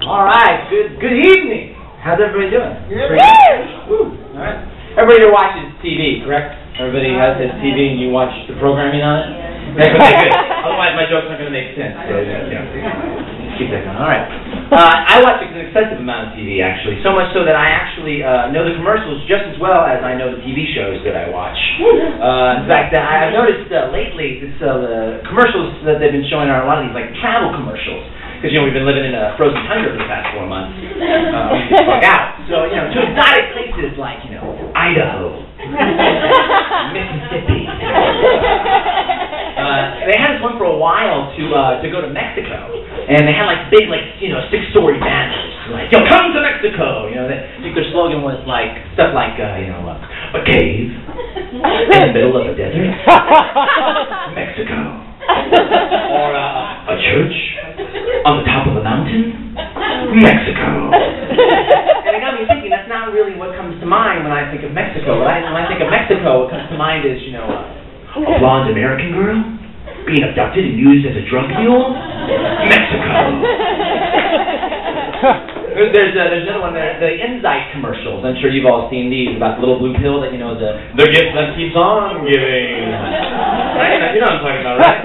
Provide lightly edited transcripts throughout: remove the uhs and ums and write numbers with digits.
All right, good evening. How's everybody doing? Yeah. All right. Everybody here watches TV, correct? Everybody has his TV and you watch the programming on it? Okay, good. Otherwise my jokes aren't going to make sense. So, keep that going. All right. I watch an excessive amount of TV, actually. So much so that I actually know the commercials just as well as I know the TV shows that I watch. In fact, I've noticed lately the commercials that they've been showing are a lot of these like travel commercials. Because, we've been living in a frozen tundra for the past 4 months. We just fuck out. So, to exotic places like, Idaho, Mississippi. They had this one for a while to go to Mexico. And they had, big, 6-story banners. Like, come to Mexico! I think their slogan was, stuff like, a cave in the middle of a desert. Mexico. Or a church on the top of a mountain, Mexico. And it got me thinking, that's not really what comes to mind when I think of Mexico. When I think of Mexico, what comes to mind is, a blonde American girl being abducted and used as a drug mule, Mexico. There's another one there, the Insight commercials. I'm sure you've all seen these about the little blue pill that, the gift that keeps on giving. Right? You know what I'm talking about, right?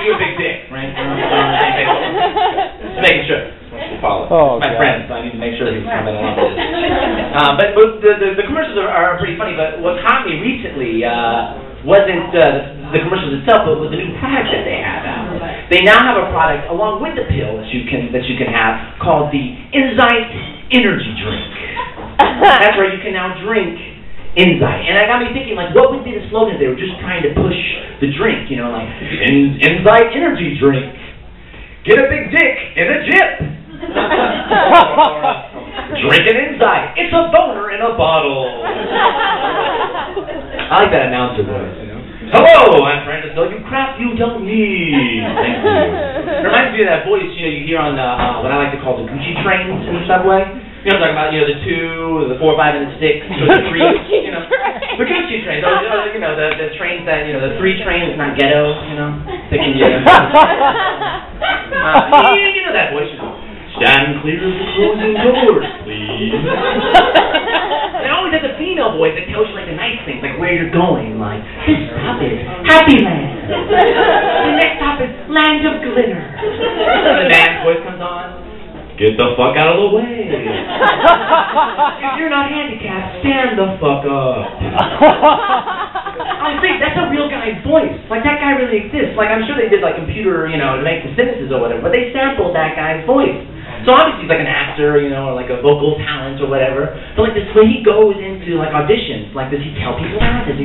You a big dick, right? Just making sure. Follow. Oh, my friend, so I need to make sure he's coming along with this. But the commercials are pretty funny, but what caught me recently wasn't the commercials itself, but was the new product that they have out. They now have a product along with the pill that you can have called the Insight Energy Drink. That's where you can now drink Insight. And that got me thinking, what would be the slogan if they were just trying to push the drink, Insight Energy Drink. Get a big dick in a jip. Drink an Insight. It's a boner in a bottle. I like that announcer voice, Hello, I'm trying to sell you crap you don't need. Thank you. It reminds me of that voice, you hear on what I like to call the Gucci trains in the subway. I'm talking about, the 2, the 4, 5, and the 6, or the 3, the Gucci trains, the trains that, the 3 trains, not ghetto, thinking, you know that voice, Stand clear of the closing doors, please. And it always has a female voice that tells you, the nice things, where you're going, this stop is Happy Land. The next stop is Land of Glitter. And the man's voice comes on. Get the fuck out of the way. If you're not handicapped, stand the fuck up. I think that's a real guy's voice. That guy really exists. I'm sure they did computer, to make the sentences or whatever, but they sampled that guy's voice. So obviously he's an actor, or a vocal talent or whatever. But this when he goes into auditions, does he tell people that? Does he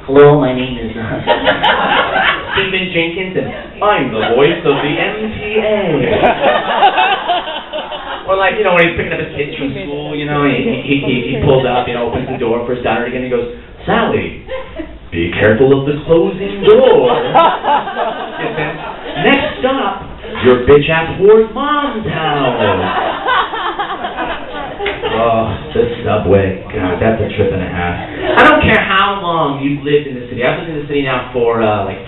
hello, my name is Stephen Jenkins, and I'm the voice of the MTA. Or when he's picking up his kids from school, he pulls up, opens the door for his daughter again, and he goes, Sally, be careful of the closing door. Next stop, your bitch-ass whore's mom's house. Oh, the subway. God, that's a trip and a half. I don't care how long you've lived in the city. I've lived in the city now for 4.5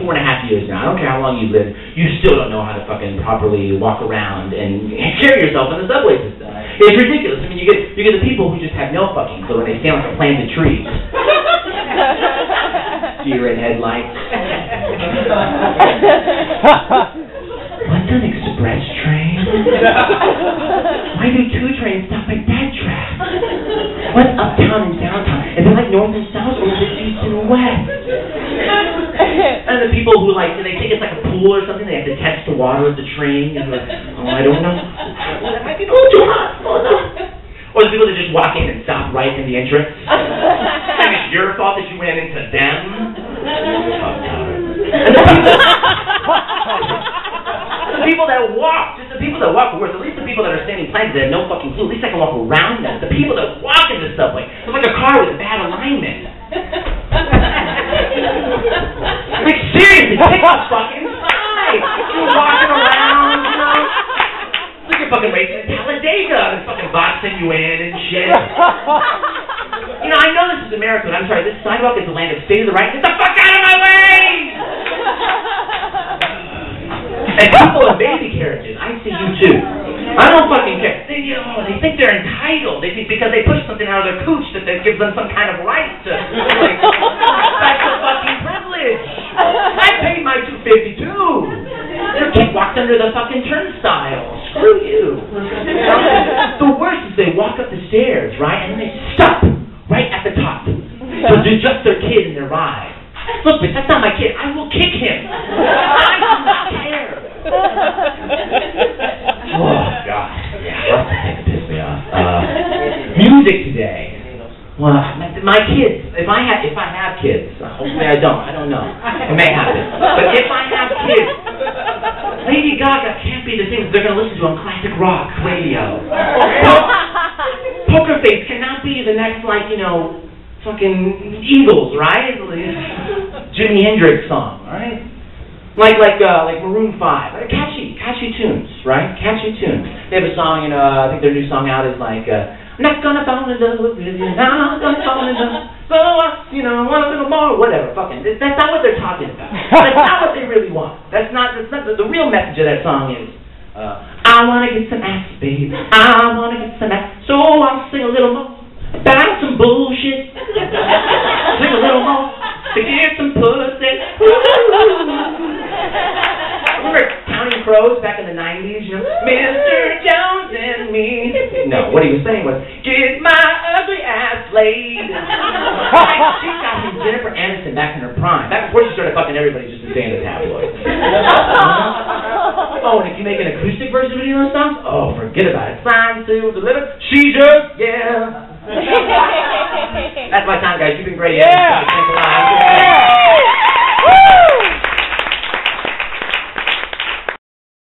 years now. I don't care how long you've lived. You still don't know how to fucking properly walk around and carry yourself in the subway system. It's ridiculous. I mean, you get the people who just have no fucking clue and they stand like a planted tree. Deer in headlights. What's an express train? Why do 2 trains stop at that track? What's uptown and downtown? Is it north and south, or is it east and west? And the people who they think it's a pool or something, they have to test the water of the train, and I don't know. That might be a little too hot. Oh no. Or the people that just walk in and stop right in the entrance. And it's your fault that you ran into them. And the people that walk, just the people that walk are worse. At least the people that are standing planted that have no fucking clue, at least I can walk around them. The people that walk in the subway, it's like a car with bad alignment. Seriously, pick a fucking side. You're walking around, It's like you're fucking racing in Talladega. They're fucking boxing you in and shit. I know this is America, but I'm sorry, this sidewalk is the land of state of the right. Get the fuck out of my way! And people in baby carriages, I see you too. I don't fucking care. They think they're entitled. They think because they push something out of their cooch that gives them some kind of right to, like, that's a fucking privilege. I paid my $2.50 too. Their kid walked under the fucking turnstile. Screw you. The worst is they walk up the stairs, right, and they stop right at the top. So it's just their kid in their ride. Look, bitch, that's not my kid. I will kick him. I do not care. Oh, God. Yeah, that's the thing that pissed me off. Music today. Well, my kids, if I have kids, hopefully I don't know. It may happen. But if I have kids, Lady Gaga can't be the things they're going to listen to on classic rock radio. Poker Face cannot be the next, like, you know, fucking Eagles, right? Jimi Hendrix song, right? Like Maroon 5, right? Catchy tunes, right? Catchy tunes. They have a song, you know, I think their new song out is like, I'm not gonna fall in love with you, I'm not gonna fall in love, so you know, want a little more, whatever, fucking, that's not what they're talking about. That's not what they really want. That's not the real message of that song is, I wanna get some ass, baby, I wanna get some ass, so I'll sing a little more. About some bullshit. Sing a little more to get some pussy. Remember Counting Crows back in the 90s? You know, Mr. Jones and me. No, what he was saying was, get my ugly ass laid. She got him Jennifer Aniston back in her prime. Back before she started fucking everybody just to stay in the tabloids. Oh, and if you make an acoustic version of any of those songs, oh, forget about it. Signed, sealed, delivered. She just, yeah. That's my time, guys. You've been great. Yeah. Thanks a lot.